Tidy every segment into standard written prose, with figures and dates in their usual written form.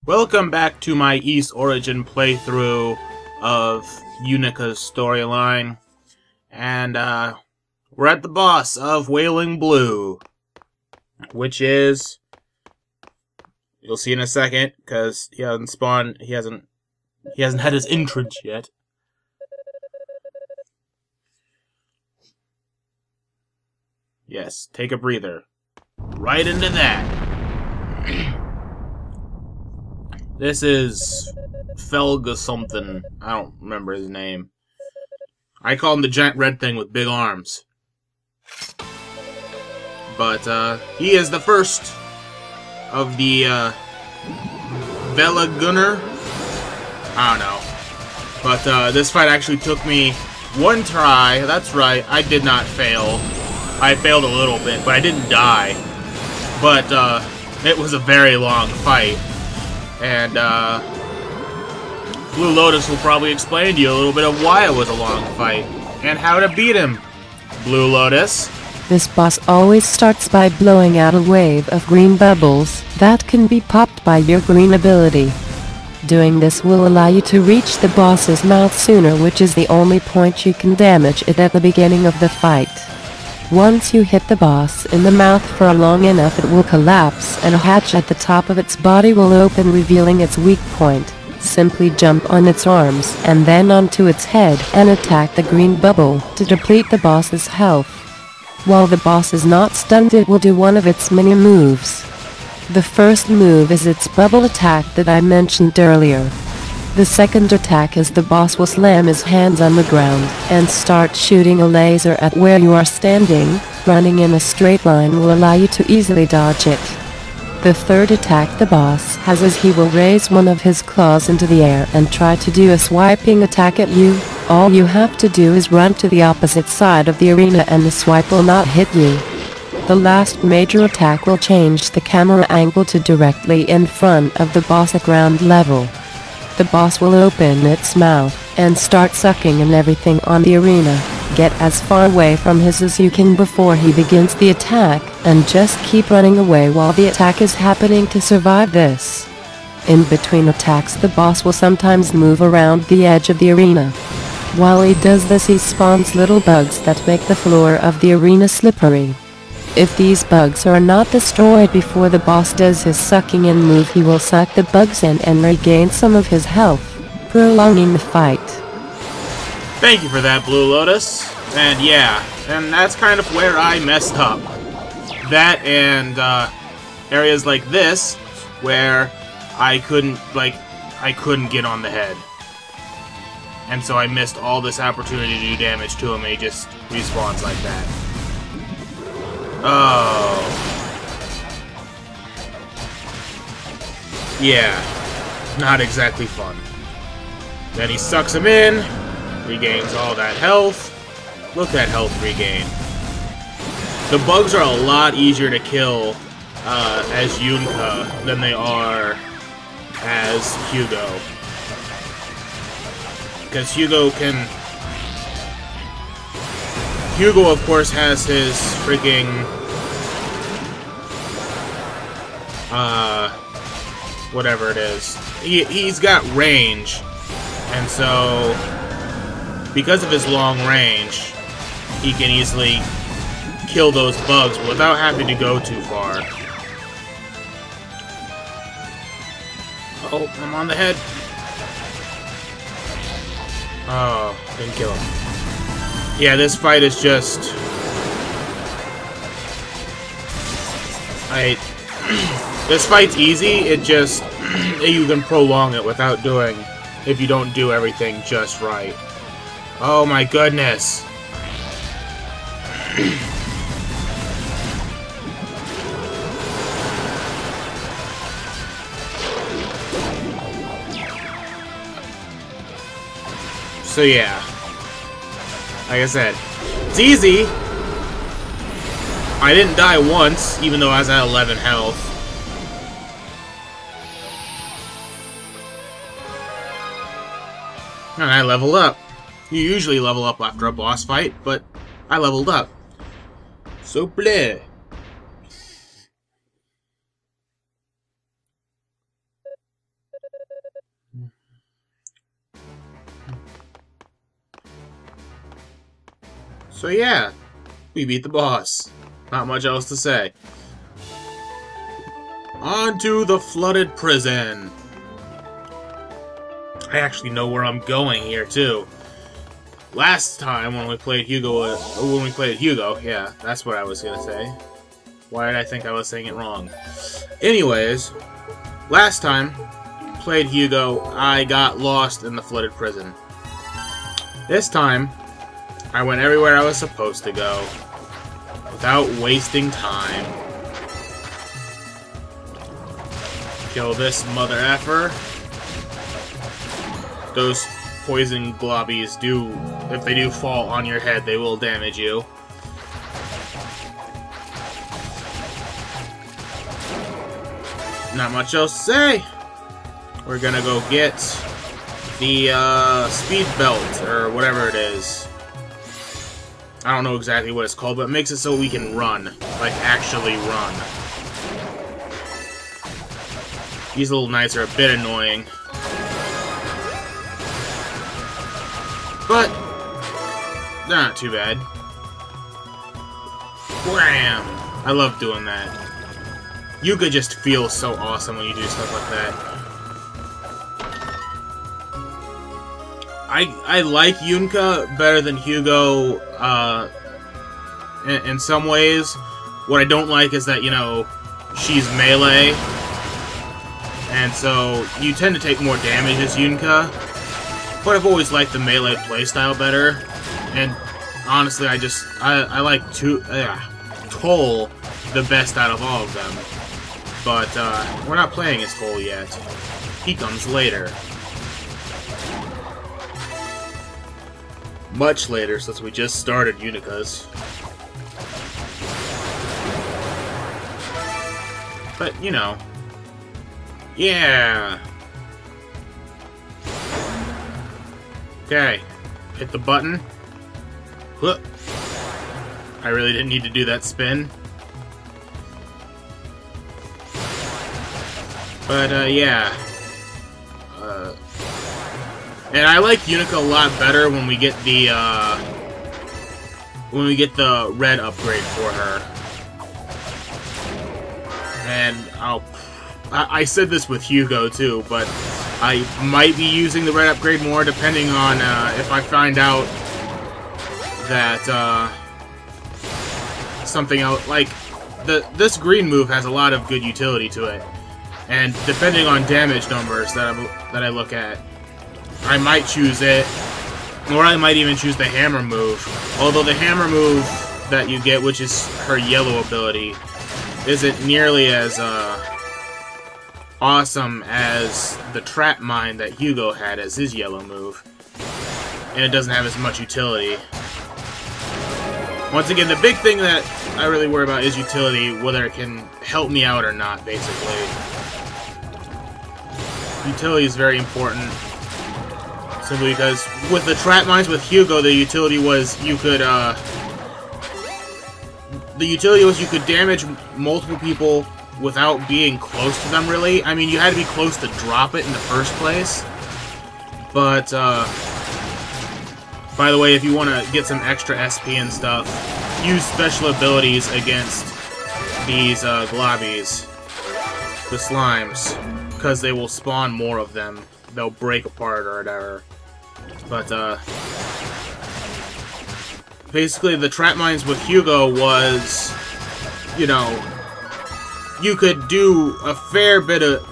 Welcome back to my East Origin playthrough of Yunica's storyline. And, we're at the boss of Wailing Blue. Which is... You'll see in a second, because he hasn't spawned... He hasn't had his entrance yet. Yes, take a breather. Right into that. This is Felga something. I don't remember his name. I call him the giant red thing with big arms. But, he is the first of the, Vela Gunner. I don't know. But, this fight actually took me one try. That's right, I did not fail. I failed a little bit, but I didn't die. But, it was a very long fight. And, Blue Lotus will probably explain to you a little bit of why it was a long fight, and how to beat him. Blue Lotus? This boss always starts by blowing out a wave of green bubbles that can be popped by your green ability. Doing this will allow you to reach the boss's mouth sooner, which is the only point you can damage it at the beginning of the fight. Once you hit the boss in the mouth for long enough, it will collapse and a hatch at the top of its body will open, revealing its weak point. Simply jump on its arms and then onto its head and attack the green bubble to deplete the boss's health. While the boss is not stunned, it will do one of its many moves. The first move is its bubble attack that I mentioned earlier. The second attack is the boss will slam his hands on the ground and start shooting a laser at where you are standing. Running in a straight line will allow you to easily dodge it. The third attack the boss has is he will raise one of his claws into the air and try to do a swiping attack at you. All you have to do is run to the opposite side of the arena and the swipe will not hit you. The last major attack will change the camera angle to directly in front of the boss at ground level. The boss will open its mouth and start sucking in everything on the arena. Get as far away from his as you can before he begins the attack, and just keep running away while the attack is happening to survive this. In between attacks, the boss will sometimes move around the edge of the arena. While he does this, he spawns little bugs that make the floor of the arena slippery. If these bugs are not destroyed before the boss does his sucking in move, he will suck the bugs in and regain some of his health, prolonging the fight. Thank you for that, Blue Lotus. And yeah, and that's kind of where I messed up. That and areas like this, where I couldn't get on the head. And so I missed all this opportunity to do damage to him, and he just respawns like that. Oh. Yeah, not exactly fun. Then he sucks him in, regains all that health. Look at health regain. The bugs are a lot easier to kill as Yunica than they are as Hugo. Because Hugo, of course, has his freaking, whatever it is. He's got range, and so, because of his long range, he can easily kill those bugs without having to go too far. Oh, I'm on the head. Oh, didn't kill him. Yeah, this fight is just... This fight's easy, it just... you can prolong it without doing... if you don't do everything just right. Oh my goodness! So yeah, like I said, it's easy. I didn't die once, even though I was at 11 health. And I leveled up. You usually level up after a boss fight, but I leveled up. So bleh. So yeah, we beat the boss. Not much else to say. On to the flooded prison. I actually know where I'm going here too. Last time when we played Hugo, yeah, that's what I was gonna say. Why did I think I was saying it wrong? Anyways, last time played Hugo, I got lost in the flooded prison. This time, I went everywhere I was supposed to go without wasting time. Kill this mother effer. Those poison globbies do, if they do fall on your head, they will damage you. Not much else to say. We're gonna go get the speed belt, or whatever it is. I don't know exactly what it's called, but it makes it so we can run. Like, actually run. These little knights are a bit annoying. But they're not too bad. Wham! I love doing that. Yunica just feels so awesome when you do stuff like that. I like Yunica better than Hugo in some ways. What I don't like is that, you know, she's melee, and so you tend to take more damage as Yunica. But I've always liked the melee playstyle better, and honestly, I like Toll the best out of all of them. But we're not playing as Toll yet. He comes later. Much later, since we just started Unica's. But, you know. Yeah! Okay. Hit the button. Whoop. I really didn't need to do that spin. But, yeah. And I like Yunica a lot better when we get the red upgrade for her. And I said this with Hugo too, but I might be using the red upgrade more depending on if I find out that something else, like this green move has a lot of good utility to it, and depending on damage numbers that I look at, I might choose it, or I might even choose the hammer move. Although the hammer move that you get, which is her yellow ability, isn't nearly as awesome as the trap mine that Hugo had as his yellow move, and it doesn't have as much utility. Once again, the big thing that I really worry about is utility, whether it can help me out or not, basically. Utility is very important. Simply because with the trap mines with Hugo, the utility was you could damage multiple people without being close to them, really. I mean, you had to be close to drop it in the first place. But by the way, if you want to get some extra SP and stuff, use special abilities against these globbies, the slimes, because they will spawn more of them. They'll break apart or whatever. But, basically the trap mines with Hugo was, you know, you could do a fair bit of...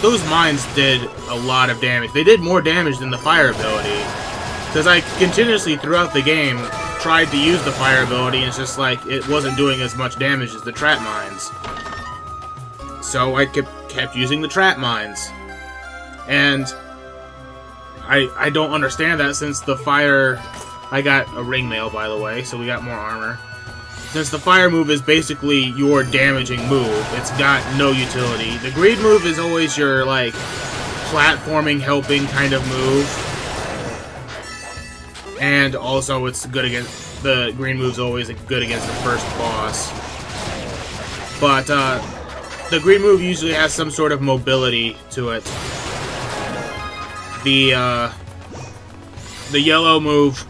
those mines did a lot of damage. They did more damage than the fire ability. Because I continuously, throughout the game, tried to use the fire ability, and it's just like, it wasn't doing as much damage as the trap mines. So I kept using the trap mines. And I don't understand that, since the fire... I got a ring mail, by the way, so we got more armor. Since the fire move is basically your damaging move, it's got no utility. The green move is always your, like, platforming, helping kind of move. And also it's good against... the green move's always good against the first boss. But, the green move usually has some sort of mobility to it. The yellow move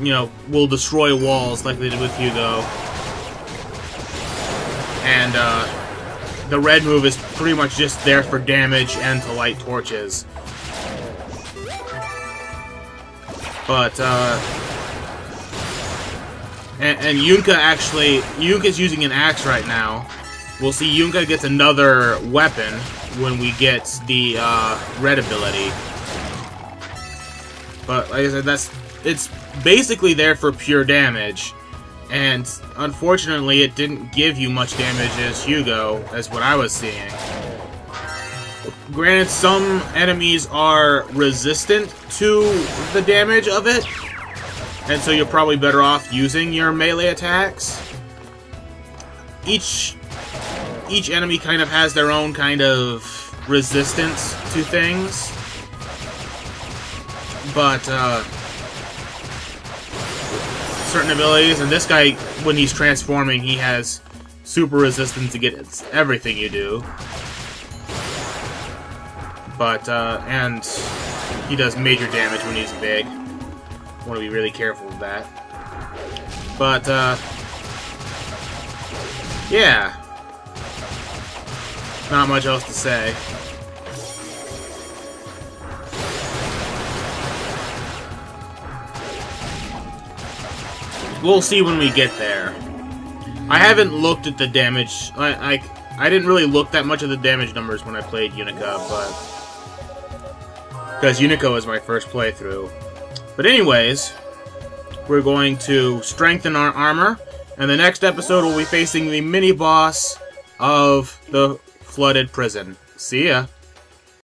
you know, will destroy walls like they did with Hugo. And, the red move is pretty much just there for damage and to light torches. But, and Yunica actually, Yunica's using an axe right now. We'll see Yunica gets another weapon when we get the, red ability. But, like I said, it's basically there for pure damage. And, unfortunately, it didn't give you much damage as Hugo, as what I was seeing. Granted, some enemies are resistant to the damage of it, and so you're probably better off using your melee attacks. Each enemy kind of has their own kind of resistance to things. But, certain abilities, and this guy, when he's transforming, he has super resistance against everything you do. But, and he does major damage when he's big. Want to be really careful of that. But, yeah. Not much else to say. We'll see when we get there. I haven't looked at the damage. I didn't really look that much at the damage numbers when I played Yunica, but because Yunica was my first playthrough. But anyways, we're going to strengthen our armor, and the next episode we'll be facing the mini-boss of the flooded prison. See ya!